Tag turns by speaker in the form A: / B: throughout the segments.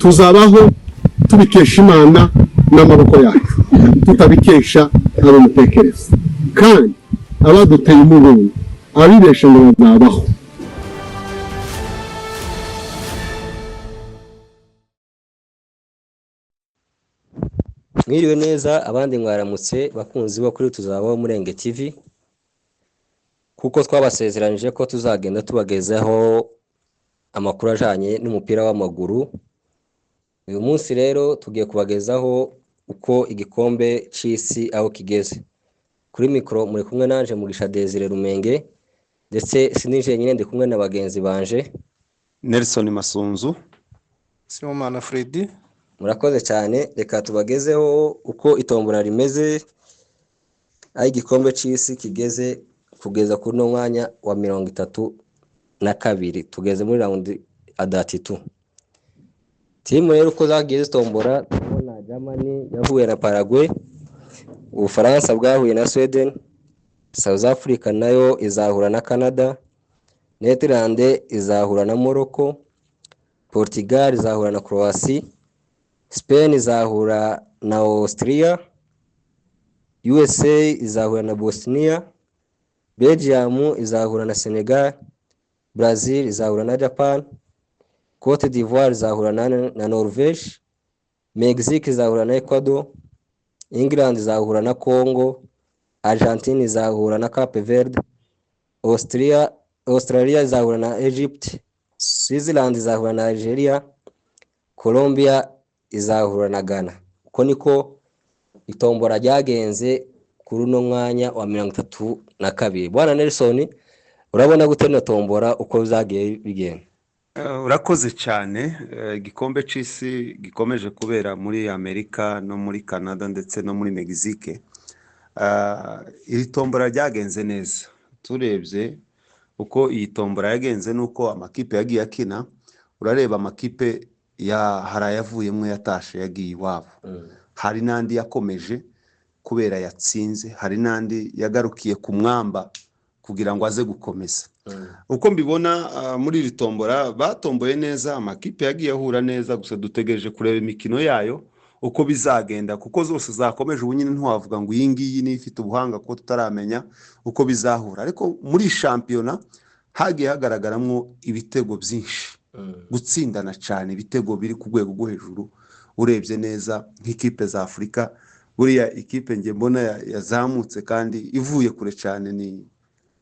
A: tuzabaho tubikesha Imana n'amaboko yacu, tutabikesha abo mutekereza. Kandi abaduteye umugongo abibeshe ngo bazabaho.
B: Mwiriwe neza abandi mwaramutse bakunzi bo kuri Tuzabaho Murenge TV, kuko twabasezeranije ko tuzagenda tubagezaho amakuru ajanye n'umupira w'amaguru. Uyu munsi rero tugiye kubagezaho uko igikombe c'isi aho kigeze. Kuri mikro muri kumwe nanje Mugisha Desire Rumenge, ndetse sinije nyine ndi kumwe na bagenzi banje
C: Nelson Masunzu,
D: Simomana Freddy.
B: Murakoze cyane. Reka tubagezeho uko itombora rimeze, aho igikombe c'isi kigeze kugeza kuri no mwanya wa 32, tugeze muri round adatitu. Timu rero uko zagiye zitombora, tubona Germany yahuye na Paraguay, Ubufaransa bwahuye na Sweden, South Africa nayo izahura na Canada, Netherlands izahura na Morocco, Portugal izahura na Croatia, Spain izahura na Austria, USA izahura na Bosnia, Belgium izahura na Senegal, Brazil izahura na Japan, Cote d'Ivoire izahura na Norvège, Mexique izahura na Ecuador, England izahura na Congo, Argentine izahura na Cape Verde, Australia izahura na Egypt, Switzerland izahura na Algeria, Colombia izahura na Ghana. Uko niko itombora ryagenze kuri uno mwanya wa 32. Bwana Nelson, urabona gute no tombora uko bizagiye bigenda?
C: Urakoze cyane. Igikombe c'isi gikomeje kubera muri Amerika no muri Canada ndetse no muri Mexique. Iri tombora ryagenze neza. Turebye uko iyi tombora yagenze nuko amakipe yagiye akina, urareba amakipe harayavuyemwe yatashe yagiye iwabo. Hari nandi yakomeje kubera yatsinze, hari nandi yagarukiye ku mwamba kugira ngo aze gukomeza. Uko mbibona muri iri tombora batomboye neza, amakipe yagiye ahura neza, gusa dutegereje kureba imikino yayo uko bizagenda, kuko zose zakomeje. Ubu nyine ntiwavuga ngo iyi ngiyi ni ifite ubuhanga ko tutaramenya uko bizahura. Ariko muri shampiyona hagiye hagaragaramo ibitego byinshi, gutsindana cyane, ibitego biri ku rwego rwo hejuru. Urebye neza nk'ikipe za Afrika, buriya ikipe nge mbona yazamutse kandi ivuye kure cyane ni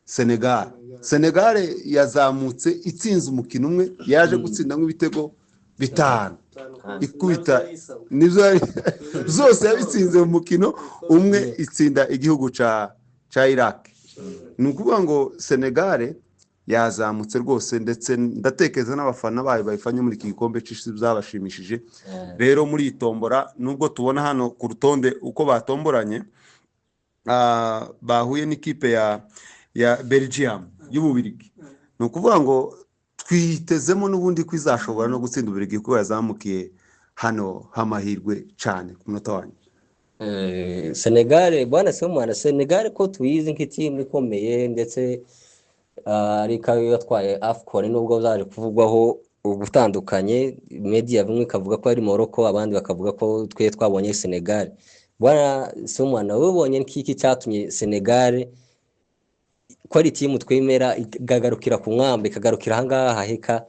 C: Senegal. Senegal yazamutse itsinze umukino umwe, yaje gutsinda nk'ibitego 5 ikubita nizo zose yabitsinze mu mukino umwe, itsinda igihugu ca Iraq. Ni ukuvuga ngo Senegal yazamutse rwose, ndetse ndatekereza n'abafana bayo bayifanye muri iki gikombe c'isi byabashimishije. Rero muri itombora, nubwo tubona hano ku rutonde uko batomboranye, bahuye n'ikipe ya Belgium y'Ububirigi. Ni ukuvuga ngo twitezemo n'ubundi ko izashobora no gutsinda Ububirigi kuko yazamukiye hano hamahirwe cyane ku munota wanyu.
B: Senegal, bwana Simomana, Senegal ko tuyizi nk'itimu ikomeye, ndetse ariko yatwaye AFCON, nubwo zaje kuvugwaho ubutandukanye. Media bimwe kavuga ko ari Morocco, abandi bakavuga ko twe twabonye Senegal. Bwana Simomana, ubonye nk'iki cyatumye Senegal ko ari timu twemera igagarukira ku mwamba, ikagarukira ahangaha heka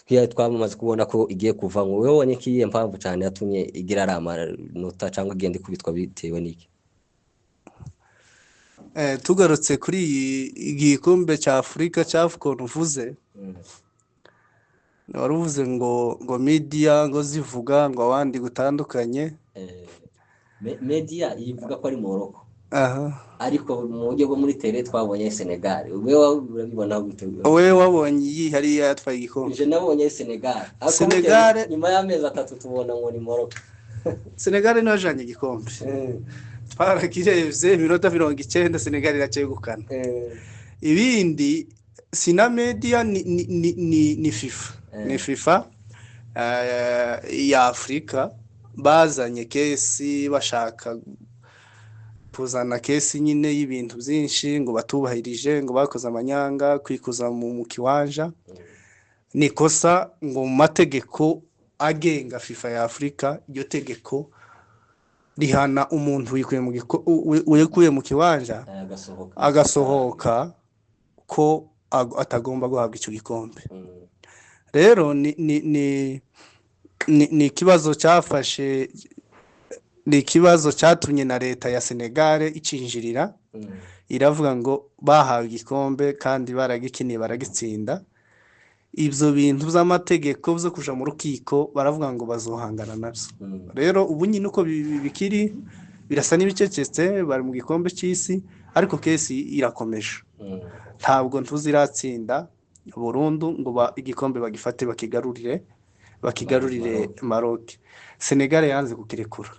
B: twamaze kubona ko igiye kuva ngo wewe wonye kiye mpamvu cyane yatumye igira amanota cyangwa igende kubitwa bitewe n'iki?
D: Tugarutse kuri igikombe cya Afrika cy'AFCON uvuze, waruvuze ngo media ngo zivuga ngo abandi gutandukanye.
B: Media ivuga ko ari Morocco, ariko mu buryo bwo muri tele twabonye Senegal. Wewe urabibona gute?
D: Wewe wabonye iyi hari yatwaye igikombe?
B: Je nabonye Senegal.
D: Senegal
B: nyuma y'amezi 3 tubona ngo ni Morocco.
D: Senegal niyo janye igikombe. Twarakirevye minota 90 Senegal iracegukana. Ibindi sina media ni FIFA. Ni FIFA ya Afrika bazanye kesi, bashaka kuzana kesi nyine y'ibintu byinshi ngo batubahirije, ngo bakoze amanyanga, kwikuza mu kiwanja. Nikosa ngo mu mategeko agenga FIFA ya Afrika, iryo tegeko rihana umuntu wikuye mu kiwanja agasohoka ko atagomba guhabwa icyo gikombe. Rero ni ikibazo cyafashe, ni ikibazo cyatumye na leta ya Senegal icinjirira, iravuga ngo bahawe igikombe kandi baragikiniye baragitsinda. Ibyo bintu by'amategeko byo kuja mu rukiko baravuga ngo bazohangana nabyo. Rero ubu nyine uko bikiri birasa n'ibicecetse, bari mu gikombe cy'isi, ariko kesi irakomeje. Ntabwo ntuziratsinda burundu ngo igikombe bagifate bakigarurire Maroc. Senegal yanze kukirekura.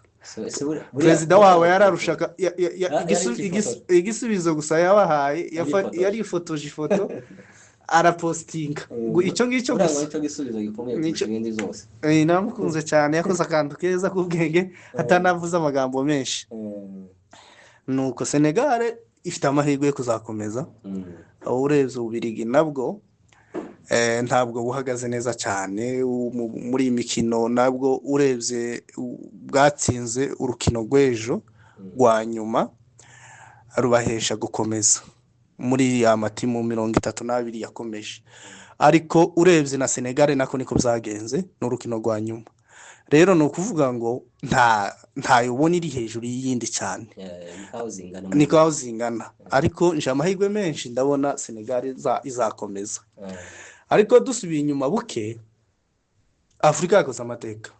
D: Perezida wabo yararushaka igisubizo gusa yabahaye, yari ifotoje ifoto arapostinga ngo icyo ngicyo gusa,
B: icyo gisubizo gikomeye kurusha ibindi zose.
D: Namukunze cyane, yakoze akantu keza k'ubwenge atanavuze amagambo menshi. Nuko Senegal ifite amahirwe yo kuzakomeza. Aho urebye Ubirigi nabwo ntabwo buhagaze neza cyane muri imikino, nabwo urebye bwatsinze urukino rw'ejo rwa nyuma rubahesha gukomeza muri ya matimu 32 yakomeje. Ariko urebye na Senegal nako niko byagenze n'urukino rwa nyuma. Rero no kuvuga ngo nta yobona iri hejuru y'iyindi cyane, niko zingana. Ariko nje amahirwe menshi ndabona Senegal izakomeza. Ariko dusubiye inyuma buke, Afrika yakoze amateka.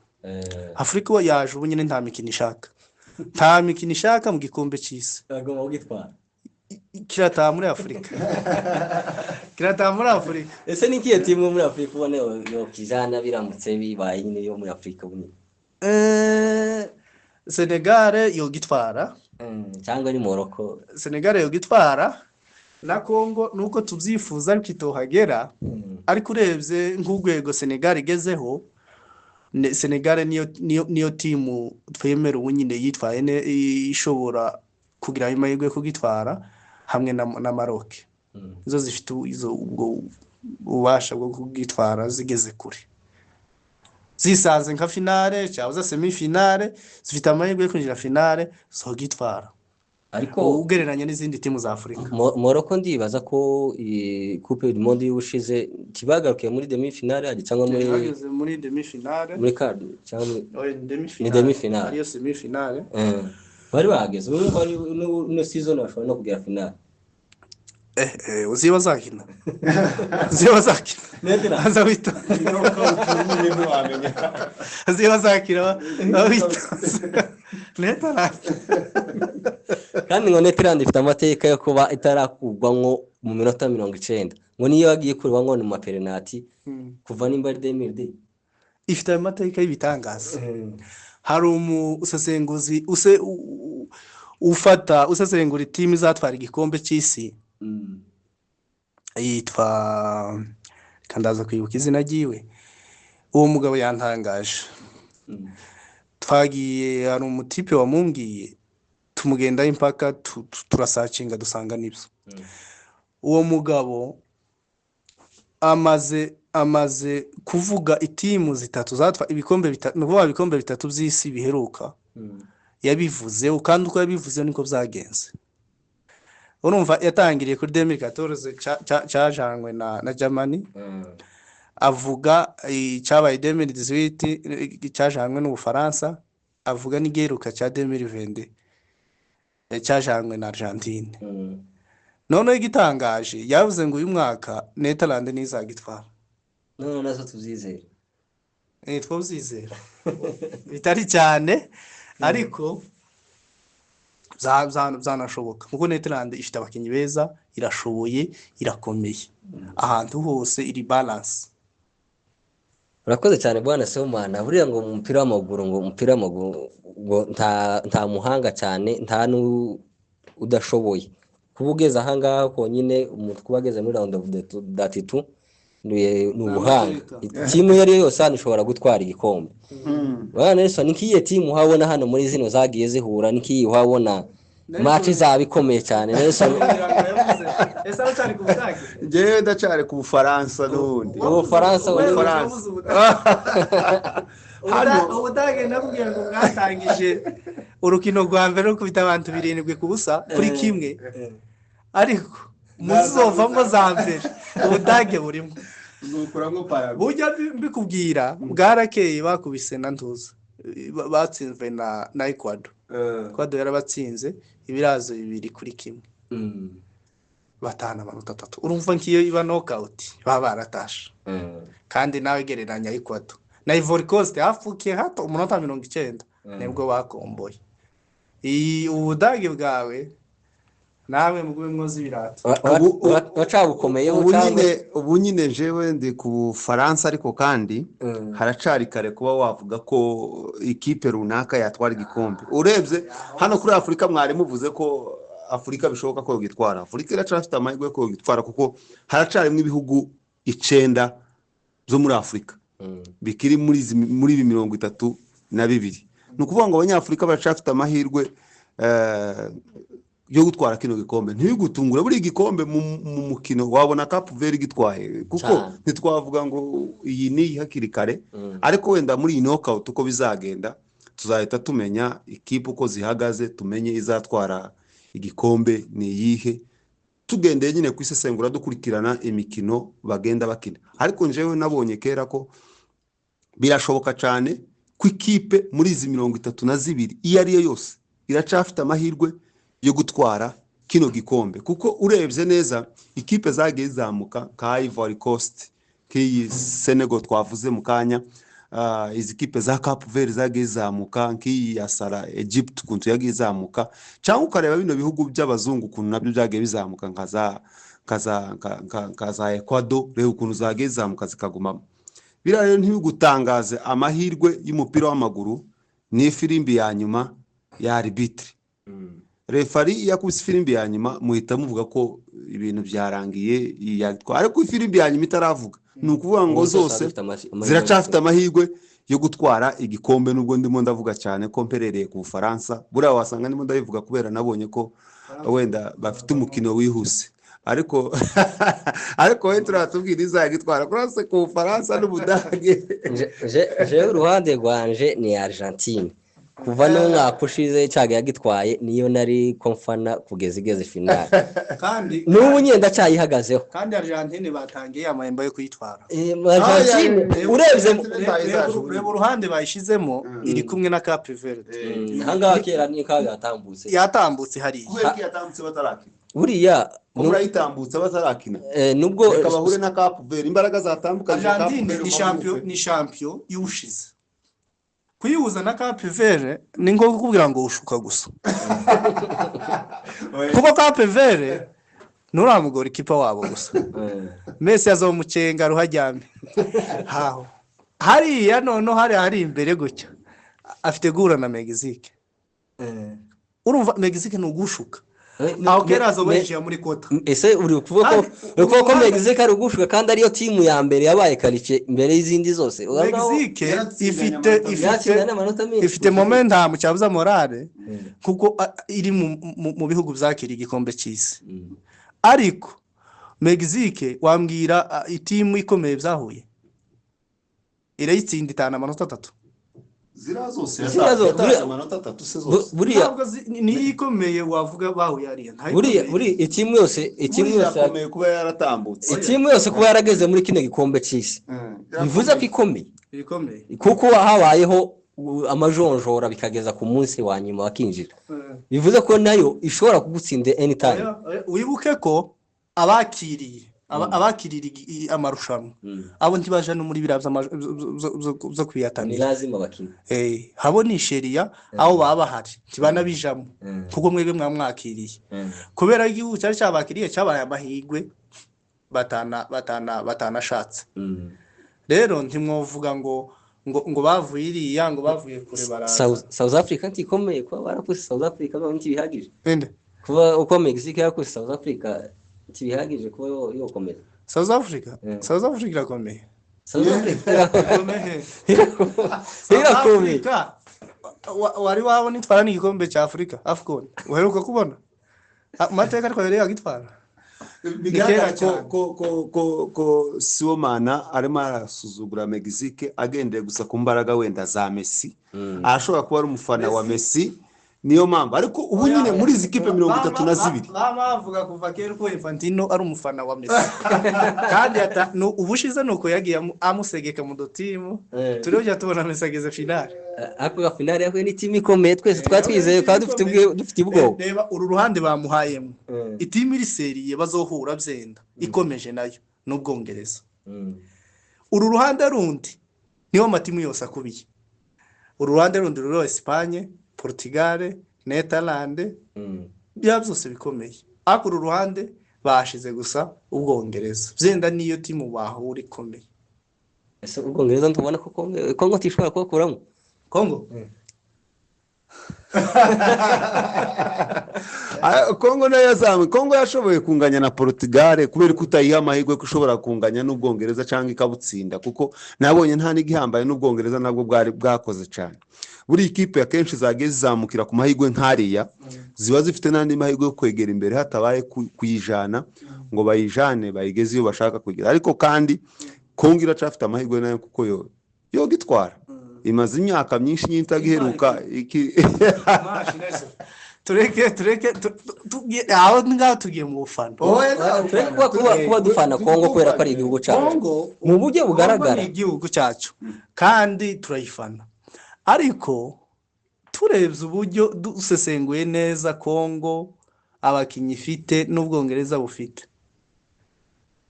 D: Afrika yaje ubu nyine nta mikino ishaka mu gikombe cy'isi.
B: Agomba kugitwara.
D: Kirataha muri Afrika.
B: Ese ni kiye timu muri Afrika ubone yo kijana biramutse bibaye nyine yo muri Afrika bunye?
D: Senegal yo gitwara.
B: Cyangwa ni Morocco.
D: Senegal yo gitwara na Congo nuko tubyifuza ariko itohagera. Ariko urebye nk'ugwego Senegal igezeho, Senegal niyo timu twemera ubu nyine yitwaye ishobora kugira amahirwe kugitwara hamwe na Maroc. Izo zifite ubwo ubasha bwo kugitwara zigeze kure, zisanze nka finale cyangwa semi finale, zifite amahirwe yo kwinjira finale zo gitwara. Ariko ugereranya n'izindi timu za Afrika,
B: Morocco ndibaza ko Coupe du Monde y'ubushize kibagarukiye muri demi finale cyangwa
D: muri demi finale,
B: muri quart cyangwa
D: ni demi finale ariyo semi finale.
B: Bari bahageze no season bashobora no kugera finale.
D: Uziba zakina aza wita uziba zakina wita Netherland.
B: Kandi ngo Netherland ifite amateka yo kuba itarakugwamwo mu minota 90, ngo niyo yagiye kurwa ngo ni mu penalty kuva nimba 2000.
D: Ifite amateka y'ibitangaza. Hari umusesenguzi usesengura timu zatwara igikombe cy'isi, yitwa kandaza kwibuka izina ryiwe. Uwo mugabo yantangaje. Twagiye hari umutipe wamumbwiye, tumugenda impaka turasacinga dusanga nibyo. Uwo mugabo amaze kuvuga itimu zitatu zatwa ibikombe bitatu, nuvuga ibikombe bitatu by'isi biheruka. Yabivuze kandi uko yabivuze niko byagenze. Urumva yatangiriye kuri 2014 cyajanwe na Germany. Avuga cyabaye 2018 cyajanwe n'Ubufaransa. Avuga n'igeruka cya 2020 cyajanwe na Argentine. None igitangaje yavuze ngo uyu mwaka Netherland nizagitwara.
B: No nazo tuzizera.
D: Twuzizera. Bitari cyane ariko zanashoboka kuko Netherland ifite abakinyi beza, irashoboye, irakomeye, ahantu hose iri balance.
B: Urakoze cyane bwana Sibomana. Buriya ngo umupira w'amaguru ngo nta muhanga cyane, nta udashoboye kubugeza ahangaha konyine. Umuntu kubageze muri round of 32 n'ubuhanga. Timu yari yose hano ishobora gutwara igikombe. Bwana Nelson, nikiye timu habona hano muri zino zagiye zihura, nikiye habona match zabikomeye cyane. Nelson
D: ese aho cyari ku Budage
C: njyewe ndacari ku Bufaransa n'ubundi
B: Ubufaransa
C: hano
D: Ubudage nakubwira ngo bwatangije urukino rwa mbere rwo kubita abantu 7-0 kuri kimwe ariko muzovamo za mbere Ubudage burimo
C: nukura ngo Paraguay
D: bujya mbikubwira bwarakeye bakubise na ntuza batsinzwe na Ecuador Ecuador yarabatsinze ibirazo 2-1 batana amanota 3 urumva nkiyo iba knockout baba baratasha kandi nawe gereranya Ecuador na Ivory Coast hafukiye hato umunota 90 nibwo bakomboye Ubudage bwawe nawe mugwe mwozi birato
B: bacabukomeye
C: ubu nyine jewe ndi ku Bufaransa ariko kandi haracari kare kuba wavuga ko ikipe runaka yatwara igikombe urebye hano kuri Afrika mwari muvuze ko Afrika bishoboka ko gitwara Afrika iracafite amahirwe ko gitwara kuko haracarimo ibihugu 9 zo muri Afrika bikiri muri 32 nukuvuga ngo abanyafrika baracafite amahirwe yo gutwara kino gikombe ntibigutungura buri gikombe mu mukino wabona Cap Vert gitwaye kuko ntitwavuga ngo iyi ni hakiri kare ariko wenda muri knockout uko bizagenda tuzahita tumenya ikipe uko zihagaze tumenye izatwara igikombe ni yihe tugendeye nyine kwisesengura dukurikirana imikino bagenda bakina ariko njewe nabonye kera ko birashoboka cyane ku ikipe muri izi 32 iyo ari yo yose iracafite amahirwe yo gutwara kino gikombe kuko urebye neza ikipe zagiye zamuka ka Ivory Coast ki Senegal twavuze mu kanya izi kipe za Cap Vert zagiye zamuka nki yasara Egypt kuntu yagiye zamuka cyangwa ukareba bino bihugu by'abazungu kuntu nabyo byagiye bizamuka kaza Ecuador rero kuntu zagiye zamuka zikaguma bira rero ntibigutangaze amahirwe y'umupira w'amaguru ni firimbi ya nyuma ya arbitre refari yakubise ifirimbi ya nyuma muhita muvuga ko ibintu byarangiye yatwa ariko ifirimbi ya nyuma itaravuga nukuvuga ngo zose ziracafite amahirwe yo gutwara igikombe nubwo ndimo ndavuga cyane ko mperereye ku Bufaransa bura wasanga ndimo ndabivuga kubera nabonye ko wenda bafite umukino wihuse ariko wenda turatubwira izagitwara kurase ku Bufaransa n'Ubudage
B: je uruhande rwanje ni Argentine kuva no mwaka ushize cyaga yagitwaye niyo nari konfana kugeza igeze finale
D: kandi
B: n'ubu nyenda cyayihagazeho
D: kandi Argentine batangiye amahemba yo kuyitwara
B: Argentine urebye
D: reba uruhande bayishizemo iri kumwe na Cap Vert
B: hanga kera ni kaga
D: yatambutse hari
C: kubera yatambutse batarakina
B: buriya
C: murayitambutse batarakina
B: nubwo
C: kabahure na Cap Vert imbaraga zatambuka
D: Argentine ni champion y'ushize kuyuza na Cap Vert ni ngo kukubwira ngo ushuka gusa kuko Cap Vert nuramugora ikipa wabo gusa Messi azomucenga ruhajyame haho hariya none hari imbere gutya afite gura na Mexique urumva Mexique nugushuka aho kera azobeje muri kota
B: ese uri kuvuga ko Mexique ari ugushuka kandi ariyo timu ya mbere yabaye karice imbere y'izindi zose
D: Mexique ifite momentum cyabuza morale kuko iri mu bihugu byakira igikombe cy'isi ariko Mexique wambwira itimu ikomeye byahuye irayitsinda itana amanota 3
C: zirazo amanota 3 se zose
D: buriya ni ikomeye wavuga bahuye ari
B: buri itimu yose
C: yakomeye kuba yaratambutse
B: itimu yose kuba yarageze muri kino gikombe cy'isi bivuze ko ikomeye kuko habayeho amajonjora bikageza ku munsi wa nyuma wakinjira bivuze ko nayo ishobora kugutsinda anytime
D: wibuke ko abakiriye amarushanwa abo ntibaje no muri biravya zo kwiyatanira
B: lazima bakina
D: habo ni sheria aho baba bahari tibana bijamo kuko mwebwe mwamwakiriye kubera igihugu cyari cyabakiriye cyabaye amahigwe batana shatse rero ntimwovuga ngo bavuye iriya ngo bavuye kure baraza
B: South Africa ntikomeye kuba barakuse South Africa no ntibihagije kuba uko Mexique yakuse South Africa tibihagije kuba yokomeza
D: South Africa irakomeye wari wabona itwara n'igikombe cya Afrika AFCON uheruka kubona amateka ariko yari yagitwara
C: bigaragara
D: cyane.
C: ko Sibomana arimo arasuzugura Mexique agendeye gusa ku mbaraga wenda za Messi. Ashobora kuba ari umufana wa Messi, niyo mpamvu. Ariko ubu nyine muri izi kipe 32
D: bavuga kuva kera ko Infantino ari umufana wa Messi. Kandi ubushize nuko yagiye amusegeka mu dotimu turibyo tubona Messi ageze finale.
B: Ako ga finale yahuye n'itimi ikomeye twese twatwizeye kandi dufite ubwoba.
D: Reba uru ruhande bamuhayemo itimi iri seriye bazohura byenda ikomeje nayo n'Ubwongereza. Uru ruhande rundi niho matimu yose akubiye. Uru ruhande rundi ruro Espagne, Portugal, Netherland, bya byose bikomeye. Ako uru ruhande bashize gusa Ubwongereza. Byenda niyo timu bahura ikomeye.
B: Ese Ubwongereza ntubona ko Kongo tishobora kubakuramo?
D: Kongo?
C: Kongo nayo yazamuye. Kongo yashoboye kunganya na Portugal kubera kutayiha amahirwe ko ushobora kunganya n'Ubwongereza cyangwa ikabutsinda, kuko nabonye nta n'igihambaye n'Ubwongereza nabwo bwari bwakoze cyane. Buri ikipe akenshi zagiye zizamukira ku mahirwe nk'ariya ziba zifite n'andi mahirwe yo kwegera imbere hatabaye kuyijana ngo bayijane bayigeze iyo bashaka kugira. Ariko kandi Kongo iracafite amahirwe nayo kuko yo gitwara imaze imyaka myinshi nyintagiheruka
D: tureke aho ngaho tugiye mu bufana.
B: Tureke kuba dufana Kongo kubera ko ari igihugu cyacu mu buryo bugaragara,
D: igihugu cyacu kandi turayifana. Ariko turebye uburyo dusesenguye neza Kongo abakinyi ifite n'Ubwongereza bufite,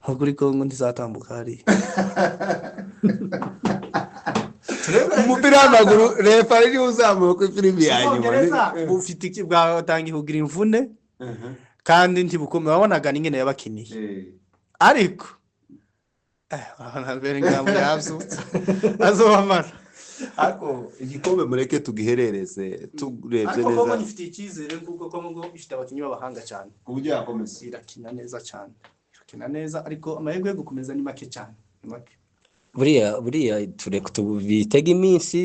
D: kuri Kongo ntizatambuka hari
C: umupira w'amaguru refa ari uzamuye ku filimi ya nyuma
D: bufite bwatanga ihugira imvune kandi ntibukomeye wabonaga n'ingene yabakiniye. Ariko abana bere ngabo yavyutse azobamara.
C: Ako igikombe mureke tugiherereze turebye neza.
D: Ariko Kongo ifite icyizere kuko Kongo ifite abakinyi b'abahanga cyane.
C: Uburyo yakomeza
D: irakina neza cyane. Irakina neza ariko amahirwe yo gukomeza ni make cyane.
B: Buriya tureke tubitega iminsi.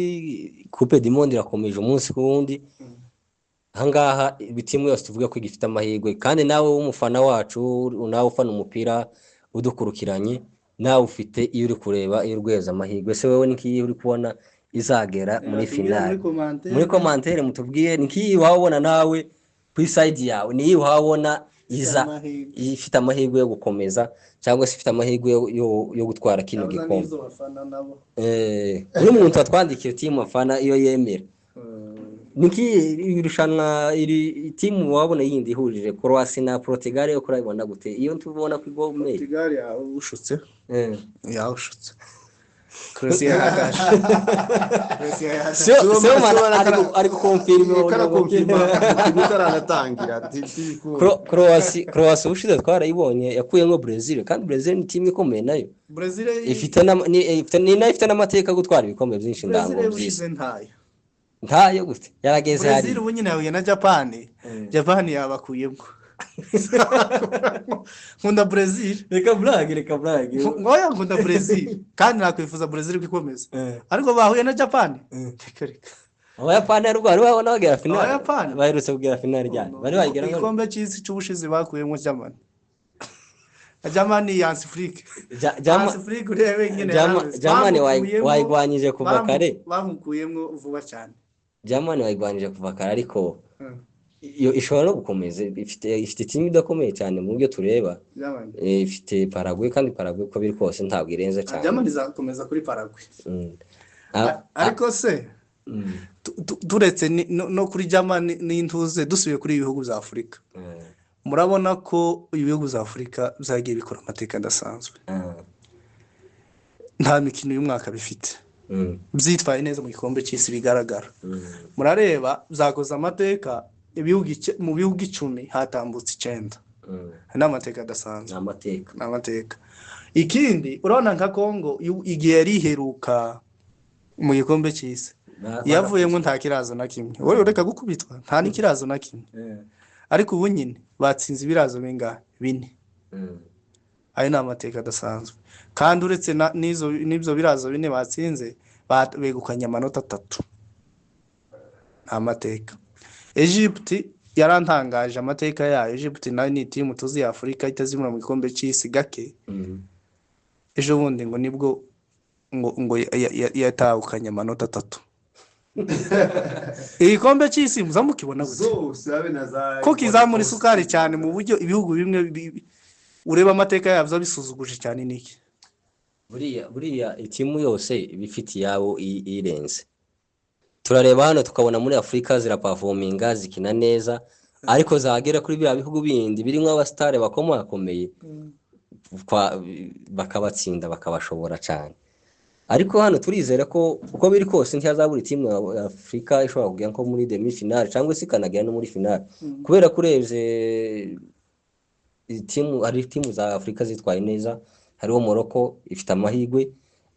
B: Coupe du Monde irakomeje umunsi ku wundi. Ahangaha ibitimu yose tuvuga ko gifite amahirwe, kandi nawe w'umufana wacu, nawe ufana umupira udukurukiranye, nawe ufite iyo uri kureba iyo urweza amahirwe. Se wewe nikiyi uri kubona izagera muri finale? Muri commentaire mutubwiye nikiyi wabona nawe ku side yawe, niyi wabona iza ifite amahirwe yo gukomeza cyangwa se ifite amahirwe yo gutwara kino gikombe. Uri muntu atwandikiye timu afana iyo yemera. Niki irushanwa iri timu wabona yindi ihurije Croatia na Portugal yo kurabona gute? Iyo tubona ku igomeye
D: Portugal ushutse ushutse Croatia yakaje
B: ari gukonfirma
C: bitaratangira.
B: Croatia ushize twarayibonye yakuyemo Brazil, kandi Brazil ni timu ikomeye nayo.
D: Brazil
B: ifite n'amateka gutwara ibikombe byinshi ndango
D: byinshi.
B: Ntayo gute yarageze hari
D: Brazil ubu nyine yahuye na Japan yabakuyemo. Nkunda Brazil,
B: reka brage
D: ngoya nkunda Brazil kandi nakwifuza Brazil kwikomeza. Ariko bahuye na Japan reka
B: Abayapani ari bari babona bagera finale, baherutse kugera finale ryane bari bagera ngo
D: igikombe cy'isi cy'ubushize bakuyemo Germany yansi Afrique urebe nyine
B: Germany wayigwanyije kuva kare,
D: bamukuyemo vuba cyane.
B: Germany wayigwanyije kuva kare, ariko iyo ishobora no gukomeza. Ifite timu idakomeye cyane mu buryo tureba. Ifite Paraguay, kandi Paraguay ko biri kose ntabwo irenze cyane.
D: Germany izakomeza kuri Paraguay. Ariko se turetse no kuri Germany n'intuze dusubiye kuri ibihugu za Afrika, murabona ko ibihugu za Afrika byagiye bikora amateka adasanzwe. Nta mikino y'umwaka bifite byitwaye neza mu gikombe cy'isi bigaragara. Murareba byakoze amateka mu bihugu 10 hatambutse 9. N'amateka adasanzwe. N'amateka. Ikindi urabona nka Kongo igihe yari iheruka mu gikombe cy'isi yavuyemo nta kirazo na kimwe. Wowe ureka gukubitwa nta n'ikirazo na kimwe. Ariko ubu nyine batsinze ibirazo bingahe? 4. Ayo n'amateka adasanzwe. Kandi uretse n'ibyo birazo 4 batsinze begukanye amanota 3. Amateka. Egypt yarantangaje amateka yayo. Egypt nayo ni team tuzi ya Afrika itazimura mu gikombe cy'isi gake. Ejo bundi ngo nibwo ngo yatahukanye amanota 3. Igikombe cy'isi muzamukibona gute ko kizamura isukari cyane mu buryo ibihugu bimwe ureba amateka yabyo bisuzuguje cyane niki.
B: Buriya itimu yose bifiti yabo irenze. Turareba hano tukabona muri Afrika ziraperforminga zikina neza, ariko zagera kuri bya bihugu bindi birimo abastare bakomeye bakabatsinda bakabashobora cyane. Ariko hano turizera ko uko biri kose ntiyazabura itimu ya Afrika ishobora kugera nko muri demi finale cyangwa se kanagera no muri finale, kubera kurebye itimu ari itimu za Afrika zitwaye neza. Hariho Morocco ifite amahigwe,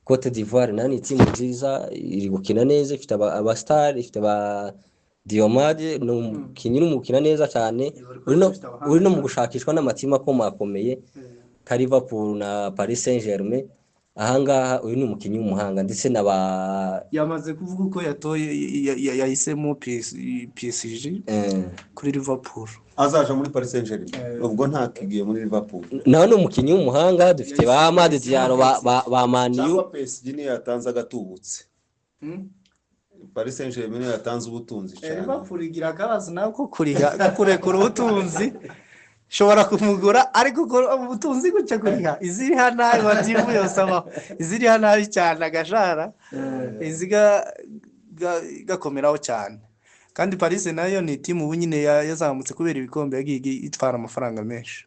B: Cote d'Ivoire nani itimu nziza iri gukina neza, ifite abastar, ifite ba Diomade n'umukina neza cyane, uri no mu gushakishwa n'amatima akomeye ka Liverpool na Paris Saint-Germain. Ahangaha uyu ni umukinnyi w'umuhanga ndetse
D: yamaze kuvuga ko yatoye yahisemo PSG kuri Liverpool,
C: azaje muri Paris Saint-Germain. Ubwo ntakigiye muri Liverpool.
B: Naho ni umukinnyi w'umuhanga. Dufite ba Amad Diallo ba Man U.
C: PSG ni yatanze agatubutse. Paris Saint-Germain yatanze ubutunzi cyane.
D: Liverpool igira akabazo nako kurekura ubutunzi. Shobora kumugura ariko ubutunzi gucya kuriha iziri hanayi batimu yose aba iziri hanayi cyane agashara iziga gakomeraho cyane. Kandi Paris nayo ni timu bunyine yazamutse kubera ibikombe yagiye itwara amafaranga menshi.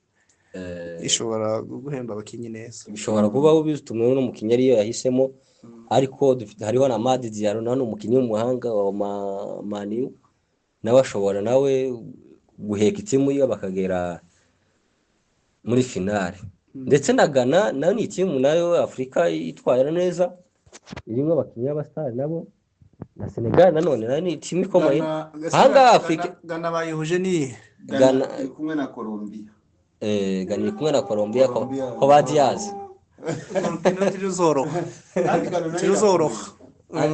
D: Ishobora guhemba abakinyi neza.
B: Bishobora kubaho bitumwe no mukinyi ariyo yahisemo, ariko hariho na Amad Diallo nawe umukinyi w'umuhanga wa Man U, nawe ashobora nawe guheka itimu yo bakagera muri finale. Ndetse na Ghana nayo ni itimu nayo Afrika itwara neza, irimo abakinyi b'abastar nabo, na Senegal nanone nayo ni itimu ikomeye. Hanga Afrika
D: Ghana bayihuje ni
C: Ghana kumwe na Colombia.
B: Ghana kumwe na Colombia ko badiyazi
D: tiruzoroha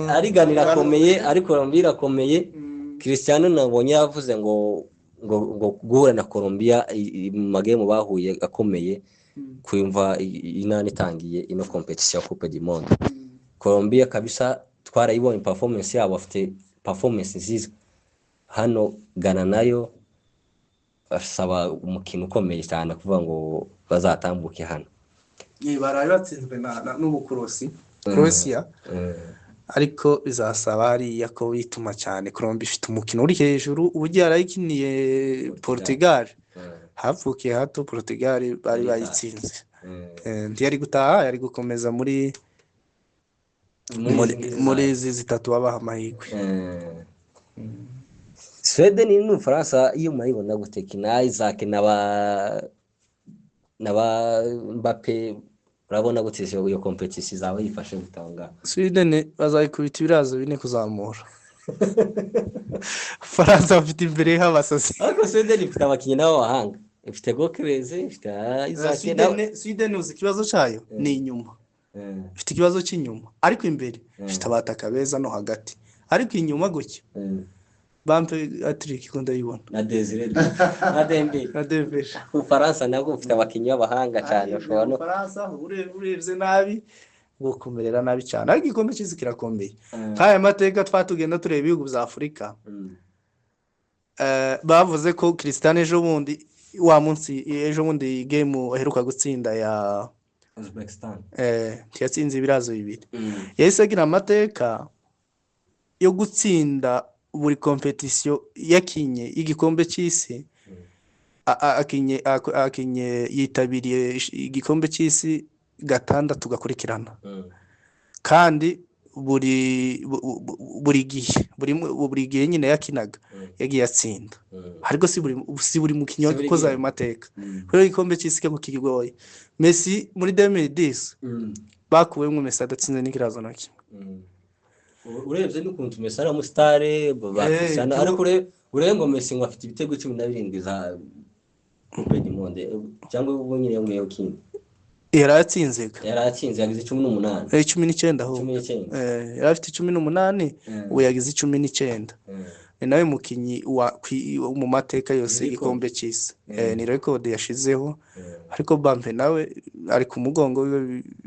B: ari Ghana irakomeye, ariko Colombia irakomeye. Cristiano nabonye yavuze ngo guhura na Colombia mu magame bahuye akomeye kwimva inani itangiye ino competition ya Coupe du Monde. Colombia kabisa twarayibonye performance yabo, afite performance nziza. Hano Ghana nayo asaba umukino ukomeye cyane kuvuga ngo bazatambuke hano.
D: Baraye batsinzwe n'Ubukurusi Croatia, ariko bizasaba hariya ko bituma cyane. Colombia ifite umukino uri hejuru, ubugiye arayikiniye Portugal, havukiye hato Portugal bari bayitsinze. Ntiyari gutaha, yari gukomeza muri izi zitatu babaha amahirwe.
B: Sweden ni Faransa iyo murayibona gutekina Isaac na ba Mbappe, urabona gutse iyo competition zawe yifashe gutanga.
D: Sweden bazayikubita ibirazo bine kuzamura. Faransa bafite imbere y'abasazi.
B: Ariko Sweden ifite abakinyi nabo bahanga, ifite Gokereze, ifite Isaac.
D: Sweden uzi ikibazo cyayo ni inyuma. Ifite ikibazo cy'inyuma, ariko imbere ifite abataka beza no hagati, ariko inyuma gutyo Bampe Patrick ko ndayibona
B: na Desire na Dembele. Faransa nabwo ufite abakinyi b'abahanga cyane, ushobora no
D: Faransa urebye nabi gukomerera nabi cyane, ariko igikombe cy'isi kirakomeye. Kaya mateka twatugenda tureba ibihugu bya Afrika, bavuze ko Cristiano ejo bundi wa munsi ejo bundi game aheruka gutsinda ya
B: Uzbekistan
D: yatsinze ibirazo bibiri. Yahise agira amateka yo gutsinda buri competition yakinye igikombe cy'isi, akinye yitabiriye igikombe cy'isi gatandatu gakurikirana. Kandi buri gihe nyine yakinaga yagiye atsinda, ariko si buri mukinyi wakoze ayo mateka. Rero igikombe cy'isi cyo kigoye. Messi muri 2010 bakuwemo Messi adatsinze n'ikirazo na kimwe.
B: Urebye n'ukuntu Messi ari umusitare bakisana, ariko urengo Messi ngo afite ibitego 17 za Coupe du Monde, cyangwa ubwo nyine yongeyeho kindi
D: yaratsinze
B: yagize 18
D: 19 aho yari afite 18 ubu yagize 19. ni nawe mukinyi mu mateka yose igikombe cy'isi ni record yashizeho ariko Mbappe nawe ari ku mugongo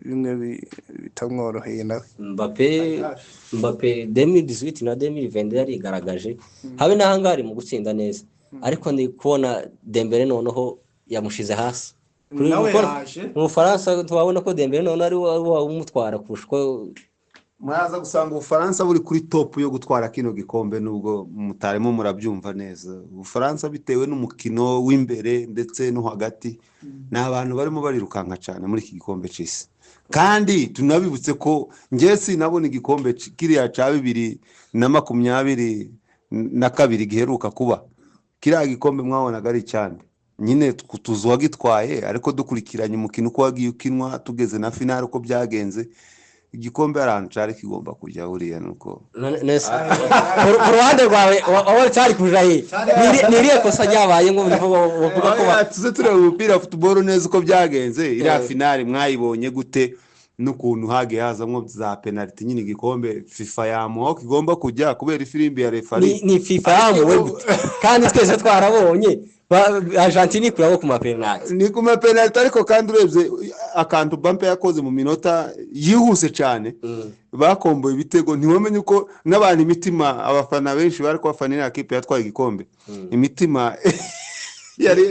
D: bimwe bitamworoheye nawe
B: Mbappe 2018 na 2020 yarigaragaje habe nahangari mu gutsinda neza ariko ndi kubona Dembele noneho yamushize hasi mu Faransa tubabona ko Dembele none ari umutwara kurushwa
C: muraza gusanga Ufaransa buri kuri top yo gutwara kino gikombe nubwo mutaremo murabyumva neza. Ufaransa bitewe n'umukino w'imbere ndetse no hagati n'abantu barimo barirukanka cyane muri iki gikombe cy'isi. Kandi tunabibutse ko ngesi nabona igikombe kiriya ca 2022 giheruka kuba. Kiriya gikombe mwabonaga ari cyane. Nyine tuzwa gitwaye ariko dukurikiranye umukino uko wagiye ukinwa tugeze na finale uko byagenze. Igikombe arantu cyari kigomba kujya buriya nuko
B: nesa ku ruhande rwawe aho cyari kujaye niriye kosa ryabaye ngo uvuga ko
C: tuze tureba umupira football neza uko byagenze iriya finale mwayibonye gute n'ukuntu hage hazamwo za penalty nyine igikombe FIFA yamuho kigomba kujya kubera ifirimbi ya referee
B: ni FIFA yamuwe kandi twese twarabonye Argentine kurabo ku mapenalty
C: ni ku mapenalty ariko kandi urebye akantu Mbappe yakoze mu minota yihuse cyane bakomboye ibitego ntiwamenye uko n'abantu imitima abafana benshi bari kwafanira equipe yatwaye igikombe imitima yari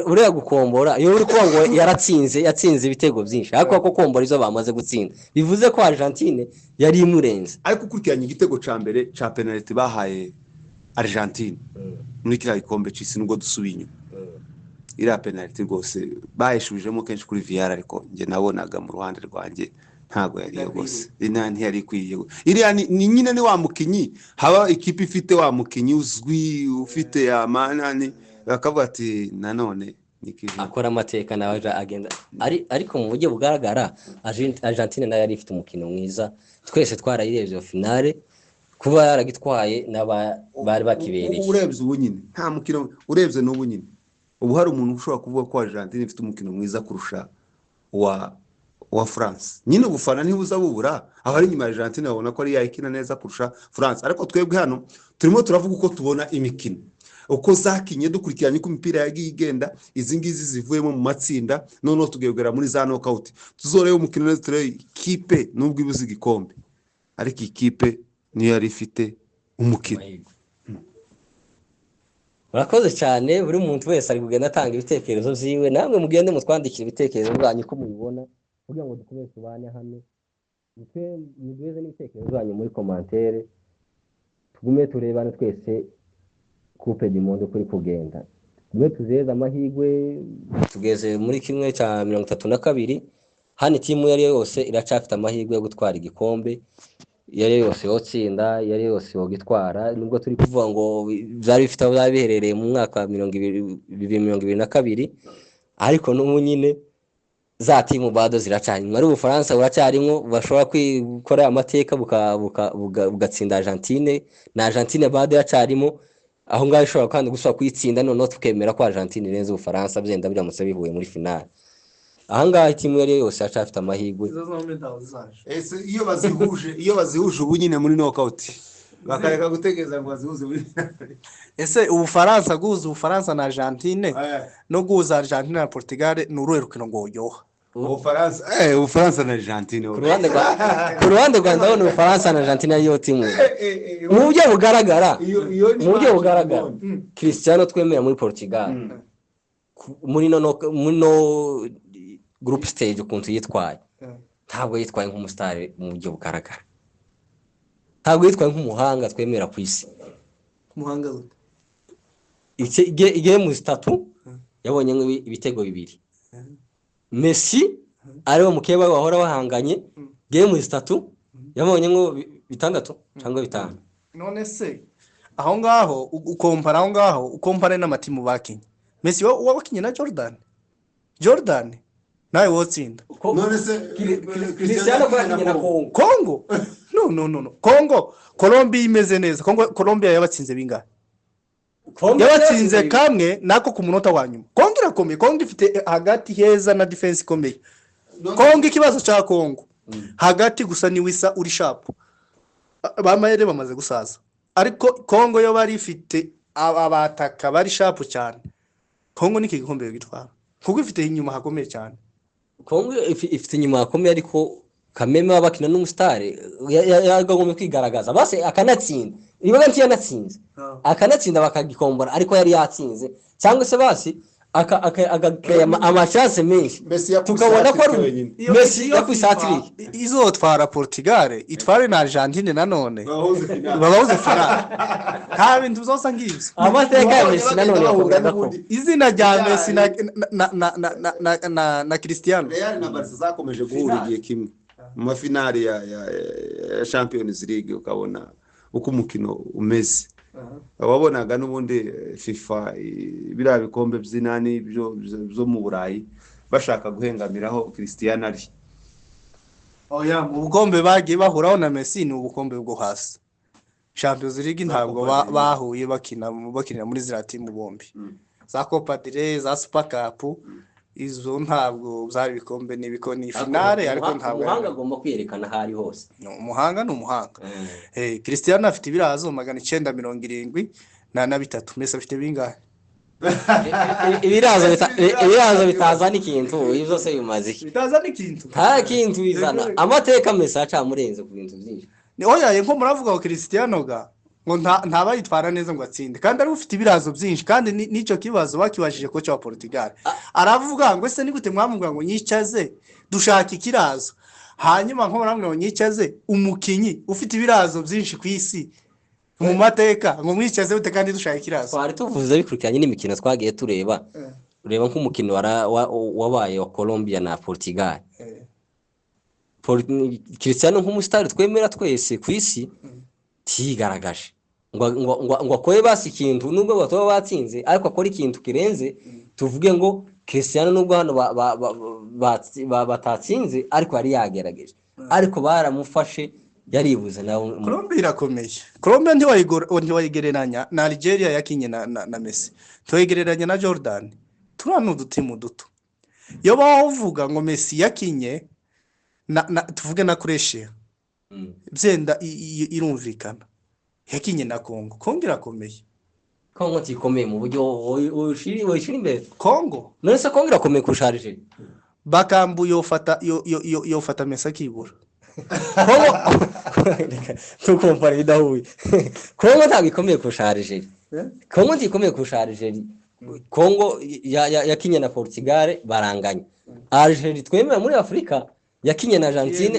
B: buriya gukombora iyo uri kongo yatsinze ibitego byinshi ariko ko kombora izo bamaze gutsinda bivuze ko Argentine yari imurenze
C: ariko ukurikiranye igitego ca mbere ca penalty bahaye Argentine muri kiriya gikombe cy'isi nubwo dusubiye inyuma iriya penalty rwose bayishubijemo kenshi kuri VR ariko njye nabonaga mu ruhande rwanjye ntago yari yose ntiyari ikwiye iriya ni nyine ni wa mukinyi haba ikipe ifite wa mukinyi uzwi ufite ya manani bakavuga ati nanone
B: akora amateka nawe agenda ariko mu buryo bugaragara Argentine nayo yari ifite umukino mwiza twese twarayirebye finale kuba yaragitwaye bari bakibereye
C: urebye ubu nyine nta mukino urebye n'ubu nyine ubu hari umuntu ushobora kuvuga ko Argentine ifite umukino mwiza kurusha wa France nyine ubufana ntibuza bubura aho ari nyuma ya Argentine babona ko ari yakina neza kurusha France ariko twebwe hano turimo turavuga uko tubona imikino uko zakinye dukurikiranye ko imipira yagiye igenda izi ngizi zivuyemo mu matsinda noneho tugegera muri za knockout tuzoreye umukino neza tureye ikipe nubwo ibuze igikombe ariko ikipe niyo yari ifite umukino.
B: Murakoze cyane buri muntu wese ari kugenda atanga ibitekerezo byiwe namwe mugende mutwandikira ibitekerezo byanyu ko mubibona kugira ngo dukomeze tubane hano mugeze n'ibitekerezo byanyu muri commentaire tugume turebane twese coupe du monde kuri kugenda mwe tuzeza amahigwe tugeze muri kimwe cya 32 hano timu yari yose iracafite amahigwe yo gutwara igikombe yari yose yotsinda yari yose yogitwara nubwo turi kuvuga ngo byari bifite aho biherereye mu mwaka wa 2022 ariko n'ubu nyine za timu bado ziracanye ari Ubufaransa buracyarimo bashobora kwikora amateka bugatsinda Argentine na Argentine bado yacarimo aho ngaho ishobora kandi gusaba kwitsinda none tukemera ko Argentine irenze Ubufaransa byenda biramutse bihuye muri finale ahangaha timu yari yose yacafite amahigwe
C: iyo bazihuje ubu nyine muri knockout bakareka gutegereza ngo bazihuze muri
D: ese Ubufaransa guza Ubufaransa na Argentine no guza Argentine na Portugal ni uruhe rukino ngo uryoha
C: Ubufaransa na Argentine
B: ku ruhande rwa ndabona Ubufaransa na Argentine ariyo timu mu buryo bugaragara Cristiano twemera muri Portugal muri no group stage ukuntu yitwaye ntabwo yitwaye nk'umustar mu buryo bugaragara ntabwo yitwaye nk'umuhanga twemera ku isi
D: umuhanga
B: game 3 yabonye ibitego 2 Messi ariwe mukeba wahora bahanganye game 3 yabonye ngo 6 cyangwa 5
D: none se aho ngaho ukompare n'amatimu bakinye Messi wabakinye na Jordan nawe wotsinda
C: none se
B: Cristiano kwakinye na
D: Congo no Congo Colombia imeze neza Colombia yabatsinze bingahe yabatsinze kamwe nako ku munota wa nyuma Congo irakomeye Congo ifite hagati heza na defense ikomeye Congo ikibazo cya Congo hagati gusa ni wisa uri sharp bamayere bamaze gusaza ariko Kongo yo bari ifite abataka bari sharp cyane. Kongo niki gikombe gitwara kuko ifite inyuma hakomeye cyane.
B: Kongo ifite inyuma hakomeye ariko Kameme wabakina n'umustare yagomba kwigaragaza base akanatsinda niba ntiya natsinze akanatsinda bakagikombora ariko yari yatsinze cyangwa se basi amachance menshi tukabona ko ari Messi yakwisatiri
D: izotwara Portugal itware na Argentine nanone babahuze finale nta bintu byose ngibyo
B: amateka ya Messi nanone yavuga ko
D: izina rya Messi na Cristiano
C: Real na Barca zakomeje guhura igihe kimwe mu mafinali ya Champions League ukabona uko umukino umeze wabonaga n'ubundi FIFA biriya bikombe by'inani byo mu Burayi bashaka guhengamiraho Cristiano ari
D: oya mu bukombe bagiye bahuraho na Messi ni ubukombe bwo hasi. Champions League ntabwo bahuye bakinira muri zira team bombi za Copa del Rey za Super Cup izo ntabwo byari bikombe ni finale ariko ntabwo
B: umuhanga agomba kwiyerekana hari hose
D: umuhanga n'umuhanga. Cristiano afite ibirazo 973 na bitatu Messi afite bingahe?
B: ibirazo bitazana ikintu ibyo byose bimaze
D: bitazana ikintu
B: nta kintu bizana amateka Messi acamurenze ku bintu byinshi
D: ni oya nko muravuga ko Cristiano ga ngo ntabayitwara neza ngo atsinde kandi ari ufite ibirazo byinshi kandi nico kibazo bakibajije ko cya Portugal aravuga ngo ese ni gute mwamubwira ngo nyicaze dushaka ikirazo hanyuma nko muramubwira ngo nyicaze umukinyi ufite ibirazo byinshi ku isi mu mateka ngo mwicaze ute kandi dushaka ikirazo
B: twari tuvuze bikurikiranye n'imikino twagiye tureba nk'umukino wabaye wa Colombia na Portugal Cristiano nk'umustar twemera twese ku isi tigaragaje ngo akoye basi ikintu nubwo batoba batsinze ariko akora ikintu kirenze tuvuge ngo Cristiano nubwo hano batatsinze ariko yari yagerageje ariko baramufashe yaribuze nawe
D: Colombia irakomeye. Colombia ntiwayigereranya na Algeria yakinye na Messi tuyigereranya na Jordan turano dutimu duto yo bavuga ngo Messi yakinye tuvuge na Croatia byenda irumvikana yakinye na Kongo irakomeye
B: Kongo tikomeye mu buryo ushiri imbere
D: Kongo
B: none Kongo irakomeye kurusha Algeria
D: bakambu yofata Messi akibura
B: Kongo tukompara bidahuye Kongo ntabwo ikomeye kurusha Algeria Kongo ntikomeye kurusha Algeria Kongo yakinye na Portugal baranganya Algeria twemera muri Afrika yakinye na Argentine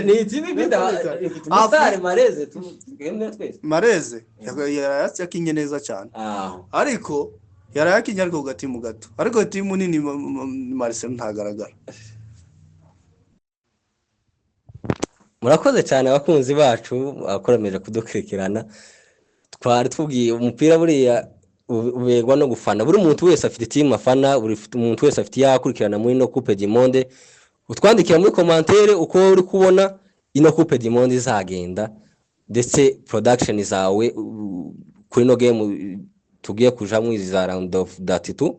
B: ni timu bida Mareze twemera twese
D: Mareze yakinye neza cyane ariko yarayakinye ariko gatimu gato ariko timu nini Marcel ntagaragara.
B: Murakoze cyane abakunzi bacu akoremeje kudukurikirana twari tubwiye umupira buriya ubegwa no gufana buri muntu wese afite timu afana buri muntu wese afite yakurikirana muri no Coupe du Monde utwandikira muri commentaire uko uri kubona ino Coupe du Monde izagenda ndetse production zawe kuri no game tugiye kuja mu iza round of 32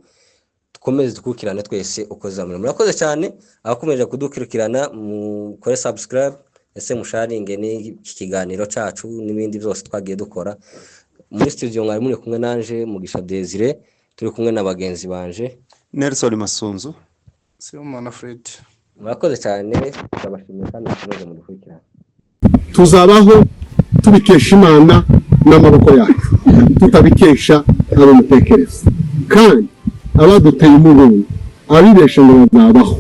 B: tukomeze dukurikirana twese uko zamura. Murakoze cyane abakomeje kudukurikirana mu kore subscribe ese musharinge ni kiganiro cacu n'ibindi byose twagiye dukora muri studio mwari muri kumwe nanje Mugisha Desire turi kumwe n'abagenzi banje
C: Nelson Masunzu
D: Simon Fred.
B: Murakoze cyane twabashimiye kandi tunoze mu dukurikirana
A: tuzabaho tubikesha Imana n'amaboko yacu tutabikesha abo mutekereza kandi abaduteye umugongo abibesha ngo bazabaho